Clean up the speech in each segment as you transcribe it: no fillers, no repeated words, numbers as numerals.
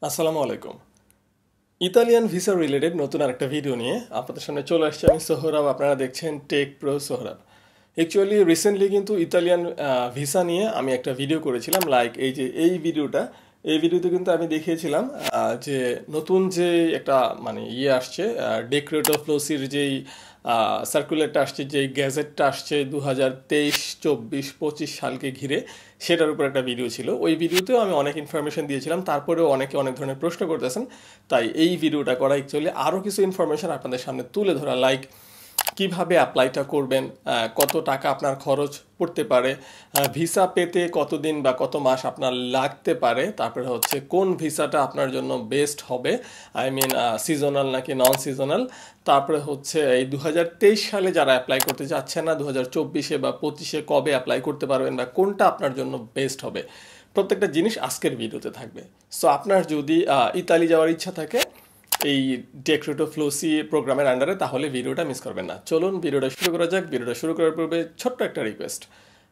আসসালামু আলাইকুম। Italian visa related নতুন আরেকটা ভিডিও নিয়ে আপনাদের সামনে চলে আসছে। আমি সোহরাব, আপনারা দেখছেন take pro Sohrab. Actually recently কিন্তু ইতালিয়ান ভিসা নিয়ে আমি একটা ভিডিও করেছিলাম, লাইক এই যে এই ভিডিওটা। এই ভিডিওতে কিন্তু আমি দেখিয়েছিলাম যে নতুন যে একটা মানে আসছে, ডেক্রেট অফ লোসির যেই সার্কুলারটা আসছে, যেই গ্যাজেটটা আসছে 2023, 24, 25 সালকে ঘিরে, সেটার উপর একটা ভিডিও ছিল। ওই ভিডিওতেও আমি অনেক ইনফরমেশন দিয়েছিলাম, তারপরেও অনেকে অনেক ধরনের প্রশ্ন করতেছেন। তাই এই ভিডিওটা করা অ্যাকচুয়ালি আরও কিছু ইনফরমেশন আপনাদের সামনে তুলে ধরা, লাইক কিভাবে অ্যাপ্লাইটা করবেন, কত টাকা আপনার খরচ পড়তে পারে, ভিসা পেতে কতদিন বা কত মাস আপনার লাগতে পারে, তারপরে হচ্ছে কোন ভিসাটা আপনার জন্য বেস্ট হবে, আই মিন সিজনাল নাকি নন সিজনাল। তারপরে হচ্ছে এই 2023 সালে যারা অ্যাপ্লাই করতে যাচ্ছেন না, 2024 বা 25 কবে অ্যাপ্লাই করতে পারবেন বা কোনটা আপনার জন্য বেস্ট হবে, প্রত্যেকটা জিনিস আজকের ভিডিওতে থাকবে। সো আপনার যদি ইতালি যাওয়ার ইচ্ছা থাকে এই ডেক্রেটো ফ্লোসি প্রোগ্রামের আন্ডারে, তাহলে ভিডিওটা মিস করবেন না। চলুন ভিডিওটা শুরু করা যাক। ভিডিওটা শুরু করার পূর্বে ছোট্ট একটা রিকোয়েস্ট,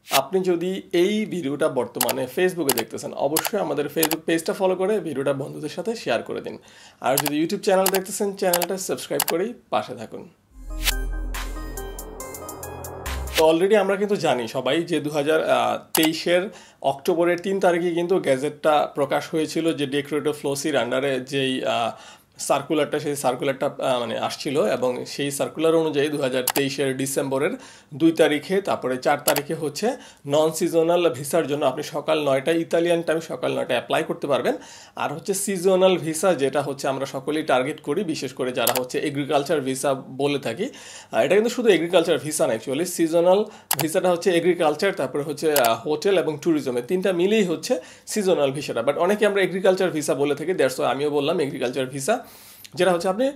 আপনি যদি এই ভিডিওটা বর্তমানে ফেসবুকে দেখতেছেন, অবশ্যই আমাদের ফেসবুক পেজটা ফলো করে ভিডিওটা বন্ধুদের সাথে শেয়ার করে দিন। আর যদি ইউটিউব চ্যানেল দেখতেছেন, চ্যানেলটা সাবস্ক্রাইব করেই পাশে থাকুন। তো অলরেডি আমরা কিন্তু জানি সবাই যে 2023 অক্টোবরের 3 তারিখে কিন্তু গ্যাজেটটা প্রকাশ হয়েছিল, যে ডেক্রেটো ফ্লোসির আন্ডারে যেই সার্কুলারটা, সেই সার্কুলারটা মানে আসছিল, এবং সেই সার্কুলার অনুযায়ী 2023 ডিসেম্বরের 2 তারিখে, তারপরে 4 তারিখে হচ্ছে নন সিজনাল ভিসার জন্য আপনি সকাল 9টায়, ইতালিয়ান টাইম সকাল 9টায় অ্যাপ্লাই করতে পারবেন। আর হচ্ছে সিজনাল ভিসা, যেটা হচ্ছে আমরা সকলেই টার্গেট করি, বিশেষ করে যারা হচ্ছে এগ্রিকালচার ভিসা বলে থাকি। এটা কিন্তু শুধু এগ্রিকালচার ভিসা না, অ্যাকচুয়ালি সিজনাল ভিসাটা হচ্ছে এগ্রিকালচার, তারপরে হচ্ছে হোটেল এবং ট্যুরিজমের তিনটা মিলেই হচ্ছে সিজনাল ভিসাটা। বাট অনেকে আমরা এগ্রিকালচার ভিসা বলে থাকি, দ্যাটস ওয়াই আমিও বললাম এগ্রিকালচার ভিসা, যেটা হচ্ছে আপনি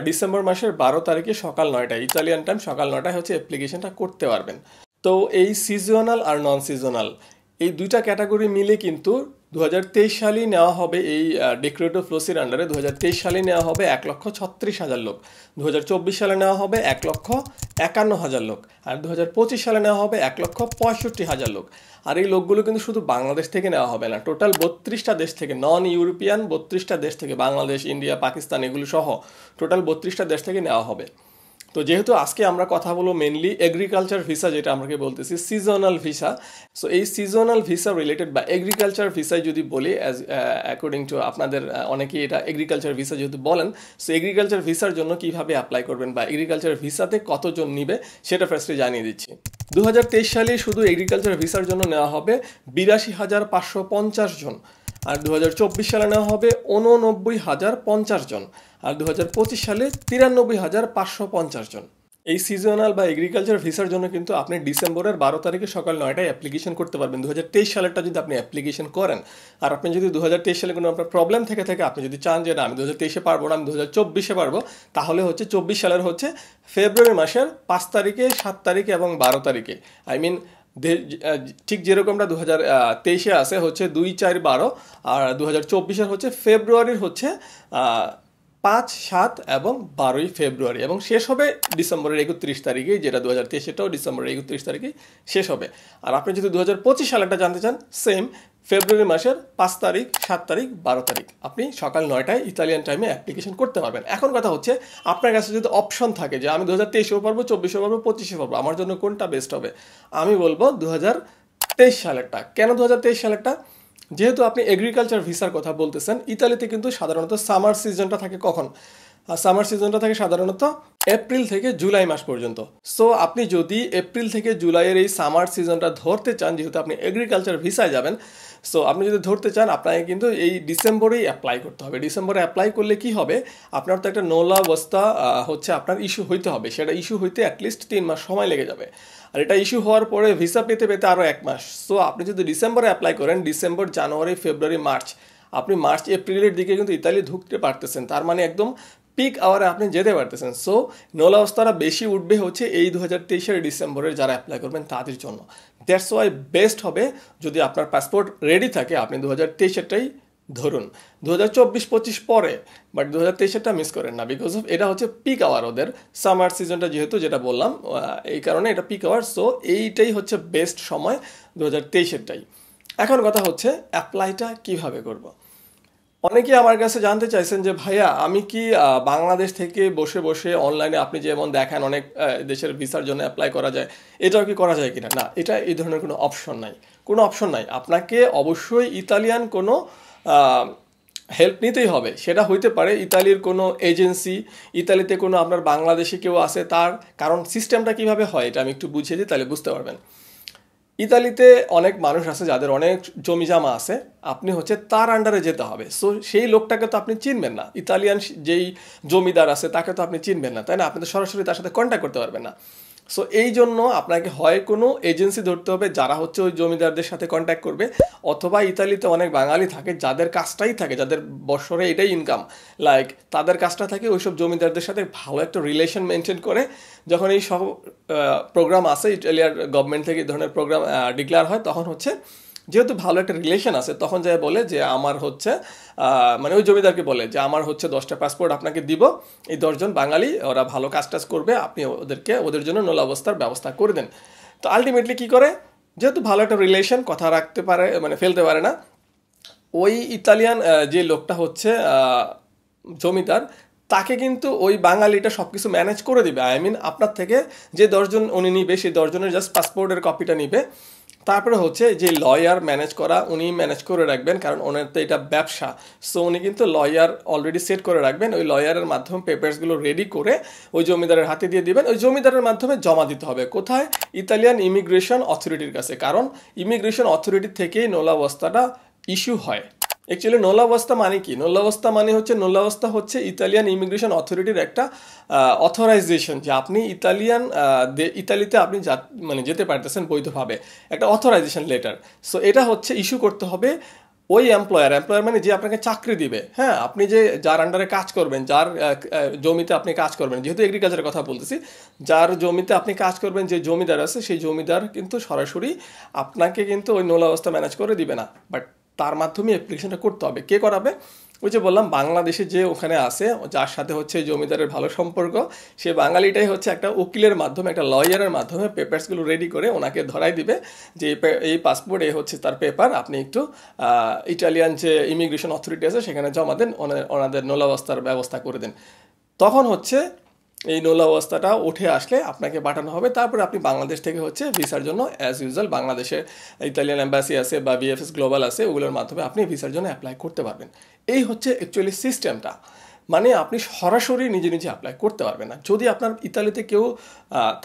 ডিসেম্বর মাসের 12 তারিখে সকাল 9টায়, ইতালিয়ান টাইম সকাল 9টায় হচ্ছে অ্যাপ্লিকেশনটা করতে পারবেন। তো এই সিজনাল আর নন সিজনাল এই দুইটা ক্যাটাগরি মিলে কিন্তু 2023 সালেই নেওয়া হবে, এই ডেক্রেটো ফ্লোসির আন্ডারে 2023 সালে নেওয়া হবে 1,36,000 লোক, 2024 সালে নেওয়া হবে 1,51,000 লোক, আর 2025 সালে নেওয়া হবে 1,65,000 লোক। আর এই লোকগুলো কিন্তু শুধু বাংলাদেশ থেকে নেওয়া হবে না, টোটাল 32টা দেশ থেকে, নন ইউরোপিয়ান 32টা দেশ থেকে, বাংলাদেশ, ইন্ডিয়া, পাকিস্তান এগুলো সহ টোটাল 32টা দেশ থেকে নেওয়া হবে। তো যেহেতু আজকে আমরা কথা বলবো মেনলি এগ্রিকালচার ভিসা, যেটা আমরা বলতেছি সিজনাল ভিসা। সো এই সিজনাল ভিসা রিলেটেড বা এগ্রিকালচার ভিসায় যদি বলি, অ্যাজ অ্যাকর্ডিং টু আপনাদের অনেকেই এটা এগ্রিকালচার ভিসা যেহেতু বলেন, সো এগ্রিকালচার ভিসার জন্য কিভাবে অ্যাপ্লাই করবেন বা এগ্রিকালচার ভিসাতে কতজন নিবে সেটা ফার্স্টে জানিয়ে দিচ্ছি। 2023 সালে শুধু এগ্রিকালচার ভিসার জন্য নেওয়া হবে 82,550 জন, আর 2024 সালে নেওয়া হবে 89,050 জন, আর 2025 সালে 93,550 জন। এই সিজনাল বা এগ্রিকালচার ভিসার জন্য কিন্তু আপনি ডিসেম্বরের 12 তারিখে সকাল 9টায় অ্যাপ্লিকেশন করতে পারবেন। 2023 সালেরটা যদি আপনি অ্যাপ্লিকেশন করেন, আর আপনি যদি 2023 সালে কোনো আপনার প্রবলেম থেকে থাকে, আপনি যদি চান যে না আমি 2023 পারবো না, আমি 2024 পারবো, তাহলে হচ্ছে 24 সালের হচ্ছে ফেব্রুয়ারি মাসের 5 তারিখে, 7 তারিখে এবং 12 তারিখে, আই মিন ঠিক যেরকমটা 2023 আছে হচ্ছে 2, 4, 12, আর 2024 হচ্ছে ফেব্রুয়ারির হচ্ছে 5, 7 এবং 12 ফেব্রুয়ারি, এবং শেষ হবে ডিসেম্বরের 31 তারিখে, যেটা 2023টাও ডিসেম্বরের 31 তারিখে শেষ হবে। আর আপনি যদি 2025 সালেরটা জানতে চান, সেম ফেব্রুয়ারি মাসের 5 তারিখ, 7 তারিখ, 12 তারিখ আপনি সকাল 9টায় ইতালিয়ান টাইমে অ্যাপ্লিকেশন করতে পারবেন। এখন কথা হচ্ছে, আপনার কাছে যদি অপশন থাকে যে আমি 2023 পারবো, 24 পারবো, 25 পারবো, আমার জন্য কোনটা বেস্ট হবে, আমি বলবো 2023 সালেরটা। কেন 2023 সালেরটা? যেহেতু আপনি এগ্রিকালচার ভিসার কথা বলতেছেন, ইতালিতে কিন্তু সাধারণত সামার সিজনটা থাকে কখন? সামার সিজনটা থাকে সাধারণত এপ্রিল থেকে জুলাই মাস পর্যন্ত। সো আপনি যদি এপ্রিল থেকে জুলাইয়ের এই সামার সিজনটা ধরতে চান, যেহেতু আপনি এগ্রিকালচার ভিসায় যাবেন, সো আপনি যদি ধরতে চান, আপনাকে কিন্তু এই ডিসেম্বরেই অ্যাপ্লাই করতে হবে। ডিসেম্বরে অ্যাপ্লাই করলে কি হবে, আপনার তো একটা নোলা অবস্থা হচ্ছে আপনার ইস্যু হইতে হবে, সেটা ইস্যু হইতে অ্যাটলিস্ট 3 মাস সময় লেগে যাবে, আর এটা ইস্যু হওয়ার পরে ভিসা পেতে পেতে আরও 1 মাস। সো আপনি যদি ডিসেম্বরে অ্যাপ্লাই করেন, ডিসেম্বর, জানুয়ারি, ফেব্রুয়ারি, মার্চ, আপনি মার্চ এপ্রিলের দিকে কিন্তু ইতালি ঢুকতে পারতেছেন, তার মানে একদম পিক আওয়ারে আপনি যেতে পারতেছেন। সো নোলা অবস্থাটা বেশি উঠবে হচ্ছে এই 2023 ডিসেম্বরের যারা অ্যাপ্লাই করবেন তাদের জন্য। দ্যাটস ওয়াই বেস্ট হবে যদি আপনার পাসপোর্ট রেডি থাকে, আপনি 2023টাই ধরুন। 2024-25 পরে, বাট 2023টা মিস করেন না, বিকজ অফ এটা হচ্ছে পিক আওয়ার ওদের সামার সিজনটা, যেহেতু যেটা বললাম এই কারণে এটা পিক আওয়ার। সো এইটাই হচ্ছে বেস্ট সময় 2023টাই। এখন কথা হচ্ছে অ্যাপ্লাইটা কিভাবে করব। অনেকেই আমার কাছে জানতে চাইছেন যে ভাইয়া আমি কি বাংলাদেশ থেকে বসে বসে অনলাইনে আপনি যেমন দেখেন অনেক দেশের ভিসার জন্য অ্যাপ্লাই করা যায়, এটাও কি করা যায় কিনা? না, এটা এই ধরনের কোনো অপশন নাই, কোনো অপশন নাই। আপনাকে অবশ্যই ইতালিয়ান কোনো হেল্প নিতেই হবে। সেটা হইতে পারে ইতালির কোনো এজেন্সি, ইতালিতে কোনো আপনার বাংলাদেশি কেউ আছে তার। কারণ সিস্টেমটা কিভাবে হয় এটা আমি একটু বুঝিয়ে দিই, তাহলে বুঝতে পারবেন। ইতালিতে অনেক মানুষ আছে যাদের অনেক জমি জমা আছে, আপনি হচ্ছে তার আন্ডারে যেতে হবে। সো সেই লোকটাকে তো আপনি চিনবেন না, ইতালিয়ান যেই জমিদার আছে তাকে তো আপনি চিনবেন না, তাই না? আপনি তো সরাসরি তার সাথে কন্ট্যাক্ট করতে পারবেন না। সো এই জন্য আপনাকে হয় কোনো এজেন্সি ধরতে হবে যারা হচ্ছে ওই জমিদারদের সাথে কন্ট্যাক্ট করবে, অথবা ইতালিতে অনেক বাঙালি থাকে যাদের কাজটাই থাকে, যাদের বৎসরে এটাই ইনকাম, লাইক তাদের কাজটা থাকে ওইসব জমিদারদের সাথে ভালো একটা রিলেশন মেনটেন করে। যখন এই সব প্রোগ্রাম আসে ইটালিয়ার গভর্নমেন্ট থেকে এই ধরনের প্রোগ্রাম ডিক্লেয়ার হয়, তখন হচ্ছে যেহেতু ভালো একটা রিলেশন আছে, তখন যায় বলে যে আমার হচ্ছে মানে ওই জমিদারকে বলে যে আমার হচ্ছে 10টা পাসপোর্ট আপনাকে দিব, এই 10জন বাঙালি ওরা ভালো কাজ টাজ করবে, আপনি ওদের জন্য নলাবস্থার ব্যবস্থা করে দেন। তো আলটিমেটলি কী করে, যেহেতু ভালো একটা রিলেশন, কথা রাখতে পারে মানে ফেলতে পারে না, ওই ইতালিয়ান যে লোকটা হচ্ছে জমিদার, তাকে কিন্তু ওই বাঙালিটা সব কিছু ম্যানেজ করে দিবে। আই মিন আপনার থেকে যে 10জন উনি নিবে, সেই 10জনের জাস্ট পাসপোর্টের কপিটা নিবে। তারপরে হচ্ছে যে লয়ার ম্যানেজ করা উনি ম্যানেজ করে রাখবেন, কারণ ওনার তো এটা ব্যবসা। সো উনি কিন্তু লয়ার অলরেডি সেট করে রাখবেন, ওই লয়ারের মাধ্যমে পেপারসগুলো রেডি করে ওই জমিদারের হাতে দিয়ে দিবেন। ওই জমিদারের মাধ্যমে জমা দিতে হবে কোথায়? ইতালিয়ান ইমিগ্রেশন অথরিটির কাছে, কারণ ইমিগ্রেশন অথরিটি থেকেই নোলাবস্তাটা ইস্যু হয়। অ্যাকচুয়ালি নোলাবস্তা মানে কি? নোলাবস্তা হচ্ছে ইতালিয়ান ইমিগ্রেশন অথরিটির একটা অথরাইজেশন, যে আপনি ইতালিতে আপনি মানে যেতে পারতেছেন বৈধভাবে, একটা অথরাইজেশন লেটার। সো এটা হচ্ছে ইস্যু করতে হবে ওই এমপ্লয়ার মানে যে আপনাকে চাকরি দিবে। হ্যাঁ, আপনি যে যার আন্ডারে কাজ করবেন, যার জমিতে আপনি কাজ করবেন, যেহেতু এগ্রিকালচারের কথা বলতেছি, যার জমিতে আপনি কাজ করবেন, যে জমিদার আছে, সেই জমিদার কিন্তু সরাসরি আপনাকে কিন্তু ওই নোলাবস্তা ম্যানেজ করে দিবে না, বাট তার মাধ্যমে অ্যাপ্লিকেশনটা করতে হবে। কে করাবে? ওই যে বললাম বাংলাদেশে যে ওখানে আছে, যার সাথে হচ্ছে জমিদারের ভালো সম্পর্ক, সে বাঙালিটাই হচ্ছে একটা উকিলের মাধ্যমে, একটা লয়ারের মাধ্যমে পেপারসগুলো রেডি করে ওনাকে ধরাই দিবে যে এই পাসপোর্ট, এই হচ্ছে তার পেপার, আপনি একটু ইটালিয়ান যে ইমিগ্রেশন অথরিটি আছে সেখানে জমা দেন, ওনাদের নোলাবস্তার ব্যবস্থা করে দেন। তখন হচ্ছে এই নোলাবস্তাটা উঠে আসলে আপনাকে পাঠানো হবে। তারপরে আপনি বাংলাদেশ থেকে হচ্ছে ভিসার জন্য অ্যাজ ইউজুয়াল বাংলাদেশে ইতালিয়ান এম্বাসি আছে বা বিএফএস গ্লোবাল আছে, ওগুলোর মাধ্যমে আপনি ভিসার জন্য অ্যাপ্লাই করতে পারবেন। এই হচ্ছে অ্যাকচুয়ালি সিস্টেমটা। মানে আপনি সরাসরি নিজে নিজে অ্যাপ্লাই করতে পারবেন না। যদি আপনার ইতালিতে কেউ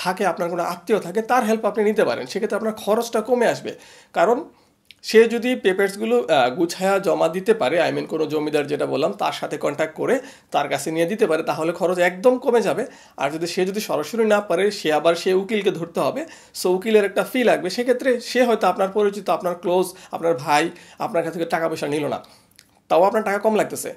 থাকে, আপনার কোনো আত্মীয় থাকে, তার হেল্প আপনি নিতে পারেন, সেক্ষেত্রে আপনার খরচটা কমে আসবে। কারণ সে যদি পেপারসগুলো গুছায়া জমা দিতে পারে, আই মিন কোনো জমিদার যেটা বললাম তার সাথে কন্ট্যাক্ট করে তার কাছে নিয়ে দিতে পারে, তাহলে খরচ একদম কমে যাবে। আর যদি সরাসরি না পারে, সে উকিলকে ধরতে হবে। সো উকিলের একটা ফি লাগবে। সেক্ষেত্রে সে হয়তো আপনার পরিচিত, আপনার ক্লোজ, আপনার ভাই আপনার কাছ থেকে টাকা পয়সা নিল না, তাও আপনার টাকা কম লাগতেছে,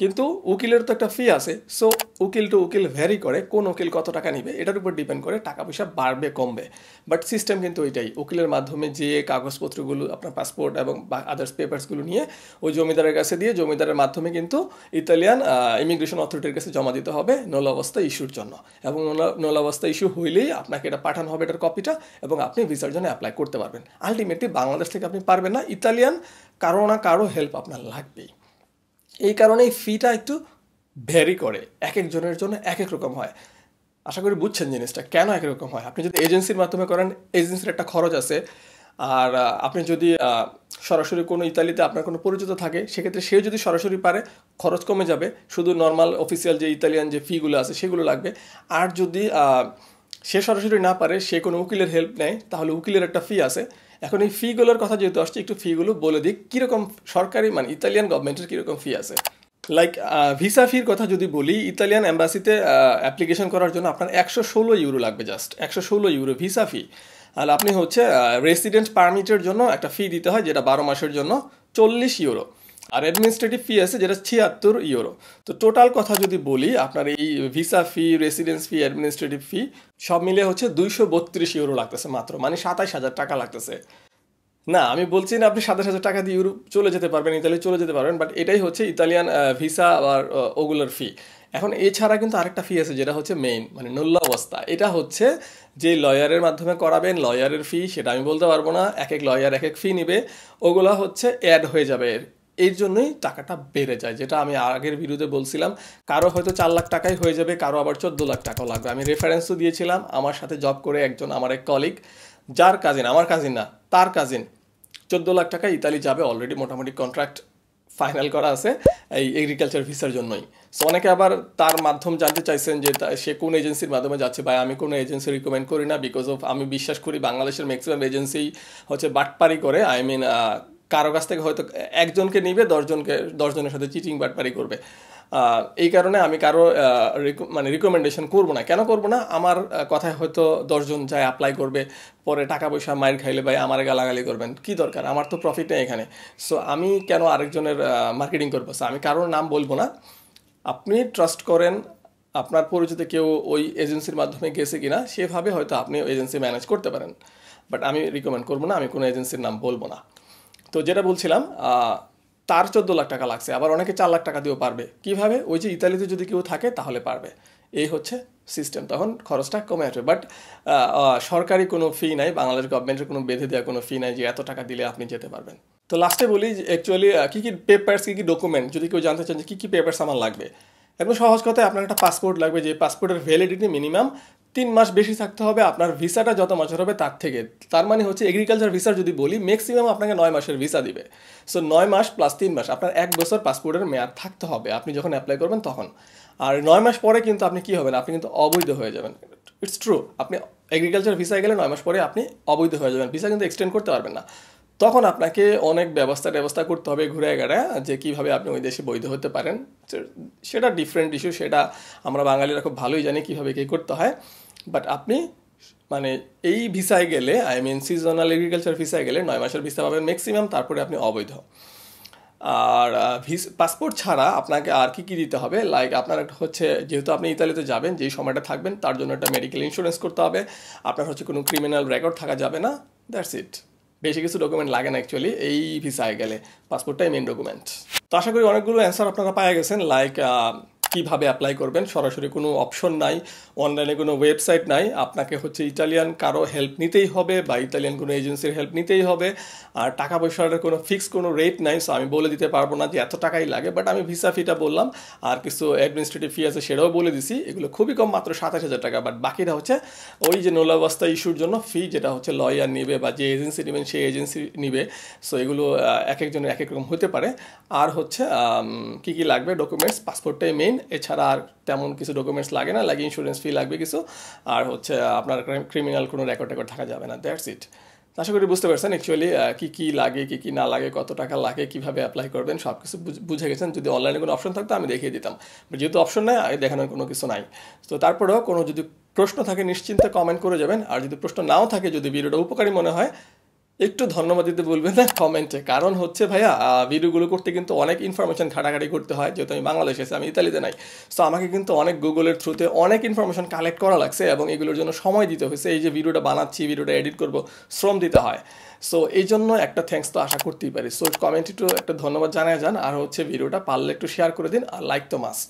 কিন্তু উকিলের তো একটা ফি আছে। সো উকিল টু উকিল ভ্যারি করে, কোন উকিল কত টাকা নিবে এটার উপর ডিপেন্ড করে টাকা পয়সা বাড়বে কমবে। বাট সিস্টেম কিন্তু ওইটাই, উকিলের মাধ্যমে যে কাগজপত্রগুলো, আপনার পাসপোর্ট এবং আদার্স পেপারসগুলো নিয়ে ওই জমিদারের কাছে দিয়ে, জমিদারের মাধ্যমে কিন্তু ইতালিয়ান ইমিগ্রেশন অথরিটির কাছে জমা দিতে হবে নোলাবস্তা ইস্যুর জন্য। এবং নোলাবস্তা ইস্যু হইলেই আপনাকে এটা পাঠানো হবে, এটার কপিটা, এবং আপনি ভিসার জন্য অ্যাপ্লাই করতে পারবেন। আলটিমেটলি বাংলাদেশ থেকে আপনি পারবেন না, ইতালিয়ান কারো না কারো হেল্প আপনার লাগবেই। এই কারণে এই ফিটা একটু ভ্যারি করে, এক একজনের জন্য এক এক রকম হয়। আশা করি বুঝছেন জিনিসটা কেন এক রকম হয়। আপনি যদি এজেন্সির মাধ্যমে করেন, এজেন্সির একটা খরচ আছে। আর আপনি যদি সরাসরি কোনো ইতালিতে আপনার কোনো পরিচিত থাকে, সেক্ষেত্রে সে যদি সরাসরি পারে, খরচ কমে যাবে, শুধু নর্মাল অফিসিয়াল যে ইতালিয়ান যে ফিগুলো আছে সেগুলো লাগবে। আর যদি সে সরাসরি না পারে, সে কোনো উকিলের হেল্প নেয়, তাহলে উকিলের একটা ফি আছে। এখন এই ফিগুলোর কথা যেহেতু আসছে, একটু ফিগুলো বলে দিই কীরকম সরকারি, মানে ইতালিয়ান গভর্নমেন্টের কীরকম ফি আছে। লাইক ভিসা ফির কথা যদি বলি, ইতালিয়ান অ্যাম্বাসিতে অ্যাপ্লিকেশন করার জন্য আপনার 116 ইউরো লাগবে, জাস্ট 116 ইউরো ভিসা ফি। আর আপনি হচ্ছে রেসিডেন্ট পারমিটের জন্য একটা ফি দিতে হয়, যেটা 12 মাসের জন্য 40 ইউরো। আর অ্যাডমিনিস্ট্রেটিভ ফি আছে, যেটা 76 ইউরো। তো টোটাল কথা যদি বলি, আপনার এই ভিসা ফি, রেসিডেন্স ফি, অ্যাডমিনিস্ট্রেটিভ ফি সব মিলে হচ্ছে 232 ইউরো লাগতেছে মাত্র, মানে 27,000 টাকা লাগতেছে। না, আমি বলছি না আপনি 27,000 টাকা দিয়ে ইউরোপ চলে যেতে পারবেন, ইতালি চলে যেতে পারবেন, বাট এটাই হচ্ছে ইতালিয়ান ভিসা আর ওগুলোর ফি। এখন এছাড়া কিন্তু আরেকটা ফি আছে, যেটা হচ্ছে মেইন, মানে নোলাবস্তা। এটা হচ্ছে যে লয়ারের মাধ্যমে করাবেন, লয়ারের ফি, সেটা আমি বলতে পারবো না, এক এক লয়ার এক এক ফি নিবে, ওগুলো হচ্ছে অ্যাড হয়ে যাবে এর জন্যই টাকাটা বেড়ে যায়, যেটা আমি আগের ভিডিওতে বলছিলাম। কারো হয়তো 4 লাখ টাকাই হয়ে যাবে, কারো আবার 14 লাখ টাকাও লাগবে। আমি রেফারেন্সও দিয়েছিলাম, আমার সাথে জব করে একজন আমার এক কলিগ, যার কাজিন, আমার কাজিন না তার কাজিন, 14 লাখ টাকা ইতালি যাবে, অলরেডি মোটামুটি কন্ট্রাক্ট ফাইনাল করা আছে এই এগ্রিকালচার ভিসার জন্যই। সো অনেকে আবার তার মাধ্যম জানতে চাইছেন যে সে কোন এজেন্সির মাধ্যমে যাচ্ছে। ভাই আমি কোনো এজেন্সি রিকমেন্ড করি না, বিকজ অফ আমি বিশ্বাস করি বাংলাদেশের ম্যাক্সিমাম এজেন্সি হচ্ছে বাটপারি করে। আই মিন কারো কাছ থেকে হয়তো একজনকে নিবে, 10জনের সাথে চিটিং বাটপারি করবে। এই কারণে আমি কারো মানে রিকমেন্ডেশন করবো না। কেন করবো না? আমার কথায় হয়তো 10জন যায় অ্যাপ্লাই করবে, পরে টাকা পয়সা মায়ের খাইলে ভাই আমার গালাগালি করবেন, কি দরকার? আমার তো প্রফিট নেই এখানে। সো আমি কেন আরেকজনের মার্কেটিং করবো? সো আমি কারোর নাম বলবো না। আপনি ট্রাস্ট করেন আপনার পরিচিত কেউ ওই এজেন্সির মাধ্যমে গেছে কিনা, সেভাবে হয়তো আপনি এজেন্সি ম্যানেজ করতে পারেন, বাট আমি রিকমেন্ড করবো না, আমি কোনো এজেন্সির নাম বলবো না। তো যেটা বলছিলাম, তার 14 লাখ টাকা লাগছে, আবার অনেকে 4 লাখ টাকা দিয়েও পারবে। কিভাবে? ওই যে ইতালিতে যদি কেউ থাকে তাহলে পারবে, এই হচ্ছে সিস্টেম। তখন খরচটা কমে আসবে, বাট সরকারি কোনো ফি নাই, বাংলাদেশ গভর্নমেন্টের কোনো বেঁধে দেওয়া কোনো ফি নাই যে এত টাকা দিলে আপনি যেতে পারবেন। তো লাস্টে বলি যে অ্যাকচুয়ালি কী কী পেপার্স, কী কী ডকুমেন্ট, যদি কেউ জানতে চান যে কী কী পেপার্স আমার লাগবে, একদম সহজ কথায় আপনার একটা পাসপোর্ট লাগবে, যে পাসপোর্টের ভ্যালিডিটি মিনিমাম 3 মাস বেশি থাকতে হবে আপনার ভিসাটা যত বছর হবে তার থেকে। তার মানে হচ্ছে এগ্রিকালচার ভিসার যদি বলি, ম্যাক্সিমাম আপনাকে 9 মাসের ভিসা দিবে। সো 9 মাস প্লাস 3 মাস, আপনার 1 বছর পাসপোর্টের মেয়াদ থাকতে হবে আপনি যখন অ্যাপ্লাই করবেন তখন। আর 9 মাস পরে কিন্তু আপনি কী হবেন? আপনি কিন্তু অবৈধ হয়ে যাবেন। ইটস ট্রু, আপনি এগ্রিকালচার ভিসায় গেলে 9 মাস পরে আপনি অবৈধ হয়ে যাবেন, ভিসা কিন্তু এক্সটেন্ড করতে পারবেন না। তখন আপনাকে অনেক ব্যবস্থা করতে হবে ঘুরে গেড়ে, যে কীভাবে আপনি ওই দেশে বৈধ হতে পারেন। সেটা ডিফারেন্ট ইস্যু, সেটা আমরা বাঙালিরা খুব ভালোই জানি কীভাবে কী করতে হয়। বাট আপনি মানে এই ভিসায় গেলে, আই মিন সিজনাল এগ্রিকালচার ভিসায় গেলে 9 মাসের ভিসা পাবেন ম্যাক্সিমাম, তারপরে আপনি অবৈধ। আর পাসপোর্ট ছাড়া আপনাকে আর কি দিতে হবে, লাইক আপনার একটা হচ্ছে, যেহেতু আপনি ইতালিতে যাবেন, যেই সময়টা থাকবেন তার জন্য একটা মেডিকেল ইন্স্যুরেন্স করতে হবে, আপনার হচ্ছে কোনো ক্রিমিনাল রেকর্ড থাকা যাবে না, দ্যাটস ইট। বেশি কিছু ডকুমেন্ট লাগে না অ্যাকচুয়ালি এই ভিসায় গেলে, পাসপোর্টটাই মেন ডকুমেন্ট। তো আশা করি অনেকগুলো অ্যান্সার আপনারা পেয়ে গেছেন, লাইক কীভাবে অ্যাপ্লাই করবেন। সরাসরি কোনো অপশন নাই, অনলাইনে কোনো ওয়েবসাইট নাই, আপনাকে হচ্ছে ইতালিয়ান কারো হেল্প নিতেই হবে বা ইতালিয়ান কোনো এজেন্সির হেল্প নিতেই হবে। আর টাকা পয়সার কোনো ফিক্সড কোনো রেট নাই, সো আমি বলে দিতে পারবো না যে এত টাকাই লাগে, বাট আমি ভিসা ফিটা বললাম, আর কিছু অ্যাডমিনিস্ট্রেটিভ ফি আছে সেটাও বলে দিছি, এগুলো খুবই কম, মাত্র 27,000 টাকা। বাট বাকিটা হচ্ছে ওই যে নোলাবস্থা ইস্যুর জন্য ফি, যেটা হচ্ছে লয়ার নিবে বা যে এজেন্সি নেবেন সেই এজেন্সি নিবে। সো এগুলো এক একজনের এক এক রকম হতে পারে। আর হচ্ছে কী কী লাগবে ডকুমেন্টস, পাসপোর্টটাই মেইন, এছাড়া আর তেমন কিছু ডকুমেন্টস লাগে না, লাগে ইন্স্যুরেন্স ফি লাগবে কিছু, আর হচ্ছে আপনার ক্রিমিনাল কোনো রেকর্ড থাকা যাবে না, দ্যাটস ইট। আশা করি বুঝতে পারছেন অ্যাকচুয়ালি কী কী লাগে, কী কী না লাগে, কত টাকা লাগে, কীভাবে অ্যাপ্লাই করবেন, সব কিছু বুঝে গেছেন। যদি অনলাইনে কোনো অপশন থাকতো আমি দেখিয়ে দিতাম, বাট যেহেতু অপশন নাই, আগে দেখানোর কোনো কিছু নাই। তো তারপরেও কোনো যদি প্রশ্ন থাকে নিশ্চিন্তে কমেন্ট করে যাবেন, আর যদি প্রশ্ন নাও থাকে, যদি ভিডিওটা উপকারী মনে হয়, একটু ধন্যবাদ দিতে বলবেন না কমেন্টে। কারণ হচ্ছে ভাইয়া, ভিডিওগুলো করতে কিন্তু অনেক ইনফরমেশন ঘাটাঘাটি করতে হয়, যেহেতু আমি বাংলাদেশে আছি, আমি ইতালিতে নাই। সো আমাকে কিন্তু অনেক গুগলের থ্রুতে অনেক ইনফরমেশন কালেক্ট করা লাগছে, এবং এগুলোর জন্য সময় দিতে হয়েছে। এই যে ভিডিওটা বানাচ্ছি, ভিডিওটা এডিট করব, শ্রম দিতে হয়। সো এই জন্য একটা থ্যাঙ্কস তো আশা করতেই পারি। সো কমেন্টে একটু একটা ধন্যবাদ জানায় যান, আর হচ্ছে ভিডিওটা পারলে একটু শেয়ার করে দিন, আর লাইক তো মাস্ট।